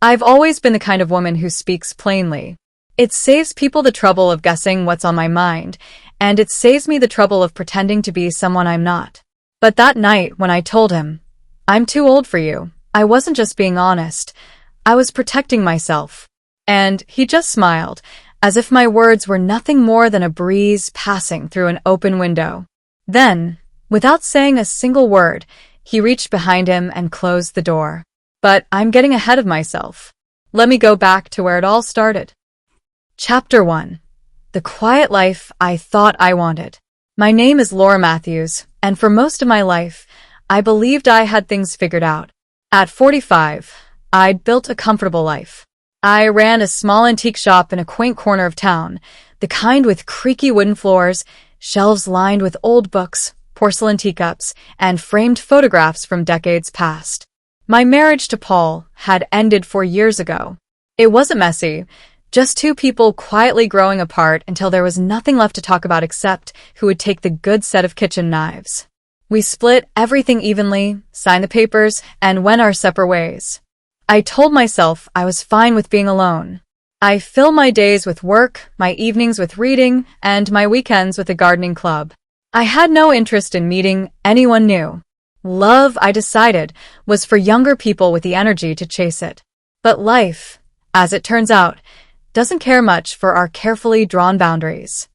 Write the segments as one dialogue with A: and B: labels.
A: I've always been the kind of woman who speaks plainly. It saves people the trouble of guessing what's on my mind, and it saves me the trouble of pretending to be someone I'm not. But that night when I told him, "I'm too old for you," I wasn't just being honest. I was protecting myself. And he just smiled, as if my words were nothing more than a breeze passing through an open window. Then, without saying a single word, he reached behind him and closed the door. But I'm getting ahead of myself. Let me go back to where it all started. Chapter 1. The quiet life I thought I wanted. My name is Laura Matthews, and for most of my life, I believed I had things figured out. At 45, I'd built a comfortable life. I ran a small antique shop in a quaint corner of town, the kind with creaky wooden floors, shelves lined with old books, porcelain teacups, and framed photographs from decades past. My marriage to Paul had ended 4 years ago. It wasn't messy, just two people quietly growing apart until there was nothing left to talk about except who would take the good set of kitchen knives. We split everything evenly, signed the papers, and went our separate ways. I told myself I was fine with being alone. I fill my days with work, my evenings with reading, and my weekends with a gardening club. I had no interest in meeting anyone new. Love, I decided, was for younger people with the energy to chase it. But life, as it turns out, doesn't care much for our carefully drawn boundaries.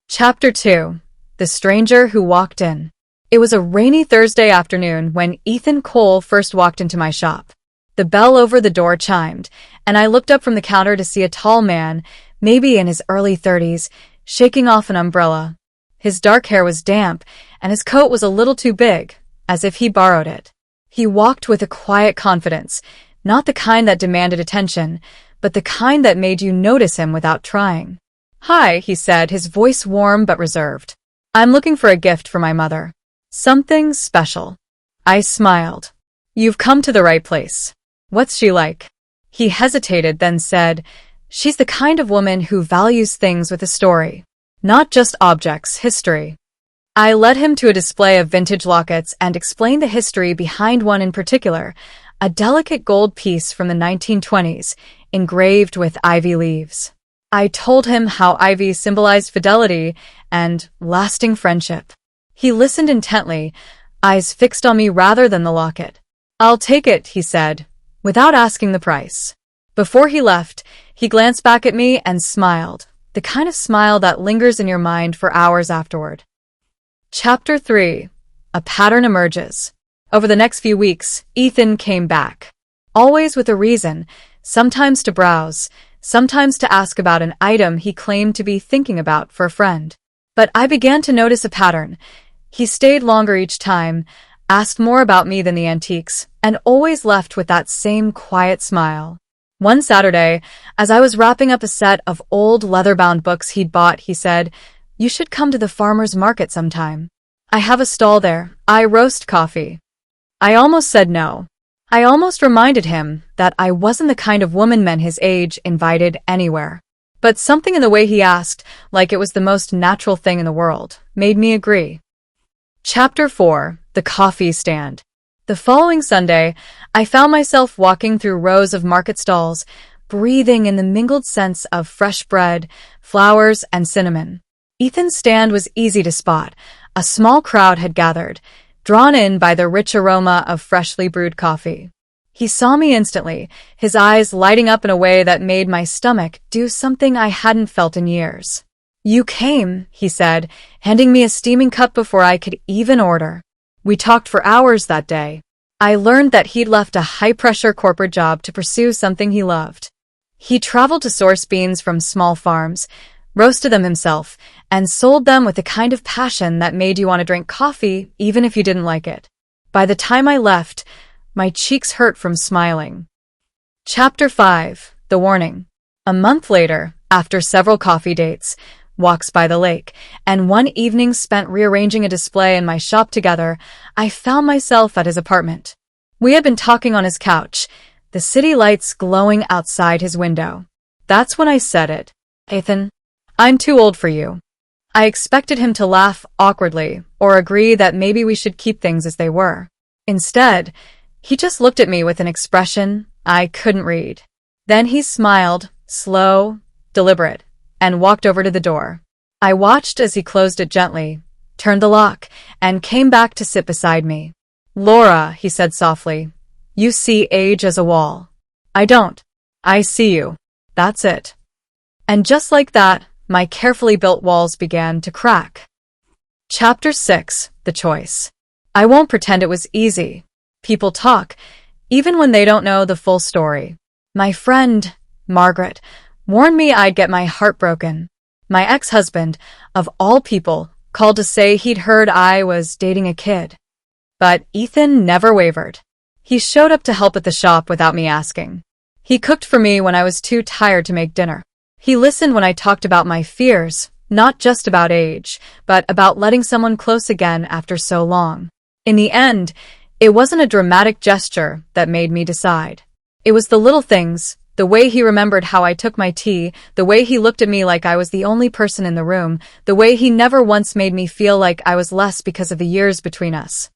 A: Chapter 2. The Stranger Who Walked In. It was a rainy Thursday afternoon when Ethan Cole first walked into my shop. The bell over the door chimed, and I looked up from the counter to see a tall man, maybe in his early 30s, shaking off an umbrella. His dark hair was damp, and his coat was a little too big, as if he borrowed it. He walked with a quiet confidence, not the kind that demanded attention, but the kind that made you notice him without trying. "Hi," he said, his voice warm but reserved. "I'm looking for a gift for my mother. Something special." I smiled. "You've come to the right place. What's she like?" He hesitated, then said, "She's the kind of woman who values things with a story. Not just objects, history." I led him to a display of vintage lockets and explained the history behind one in particular, a delicate gold piece from the 1920s, engraved with ivy leaves. I told him how ivy symbolized fidelity and lasting friendship. He listened intently, eyes fixed on me rather than the locket. "I'll take it," he said, without asking the price. Before he left, he glanced back at me and smiled, the kind of smile that lingers in your mind for hours afterward. Chapter 3. A pattern emerges. Over the next few weeks, Ethan came back. Always with a reason, sometimes to browse, sometimes to ask about an item he claimed to be thinking about for a friend. But I began to notice a pattern. He stayed longer each time, asked more about me than the antiques, and always left with that same quiet smile. One Saturday, as I was wrapping up a set of old leather-bound books he'd bought, he said, "You should come to the farmer's market sometime. I have a stall there. I roast coffee." I almost said no. I almost reminded him that I wasn't the kind of woman men his age invited anywhere. But something in the way he asked, like it was the most natural thing in the world, made me agree. Chapter 4. The Coffee Stand. The following Sunday, I found myself walking through rows of market stalls, breathing in the mingled scents of fresh bread, flowers, and cinnamon. Ethan's stand was easy to spot. A small crowd had gathered, drawn in by the rich aroma of freshly brewed coffee. He saw me instantly, his eyes lighting up in a way that made my stomach do something I hadn't felt in years. "You came," he said, handing me a steaming cup before I could even order. We talked for hours that day. I learned that he'd left a high-pressure corporate job to pursue something he loved. He traveled to source beans from small farms, roasted them himself, and sold them with the kind of passion that made you want to drink coffee even if you didn't like it. By the time I left, my cheeks hurt from smiling. Chapter 5. The Warning. A month later, after several coffee dates, walks by the lake, and one evening spent rearranging a display in my shop together, I found myself at his apartment. We had been talking on his couch, the city lights glowing outside his window. That's when I said it. "Ethan, I'm too old for you." I expected him to laugh awkwardly or agree that maybe we should keep things as they were. Instead, he just looked at me with an expression I couldn't read. Then he smiled, slow, deliberate, and walked over to the door. I watched as he closed it gently, turned the lock, and came back to sit beside me. "Laura," he said softly, "you see age as a wall. I don't. I see you. That's it." And just like that, my carefully built walls began to crack. Chapter 6: The Choice. I won't pretend it was easy. People talk, even when they don't know the full story. My friend, Margaret, warned me I'd get my heart broken. My ex-husband, of all people, called to say he'd heard I was dating a kid. But Ethan never wavered. He showed up to help at the shop without me asking. He cooked for me when I was too tired to make dinner. He listened when I talked about my fears, not just about age, but about letting someone close again after so long. In the end, it wasn't a dramatic gesture that made me decide. It was the little things, the way he remembered how I took my tea, the way he looked at me like I was the only person in the room, the way he never once made me feel like I was less because of the years between us.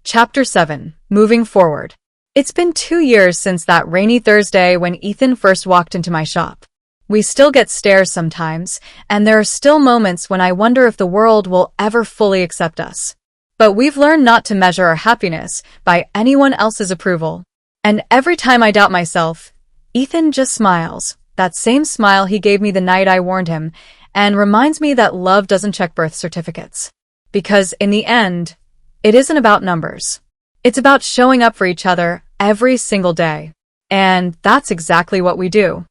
A: Chapter 7: Moving Forward. It's been 2 years since that rainy Thursday when Ethan first walked into my shop. We still get stares sometimes, and there are still moments when I wonder if the world will ever fully accept us. But we've learned not to measure our happiness by anyone else's approval. And every time I doubt myself, Ethan just smiles, that same smile he gave me the night I warned him, and reminds me that love doesn't check birth certificates. Because in the end, it isn't about numbers. It's about showing up for each other every single day. And that's exactly what we do.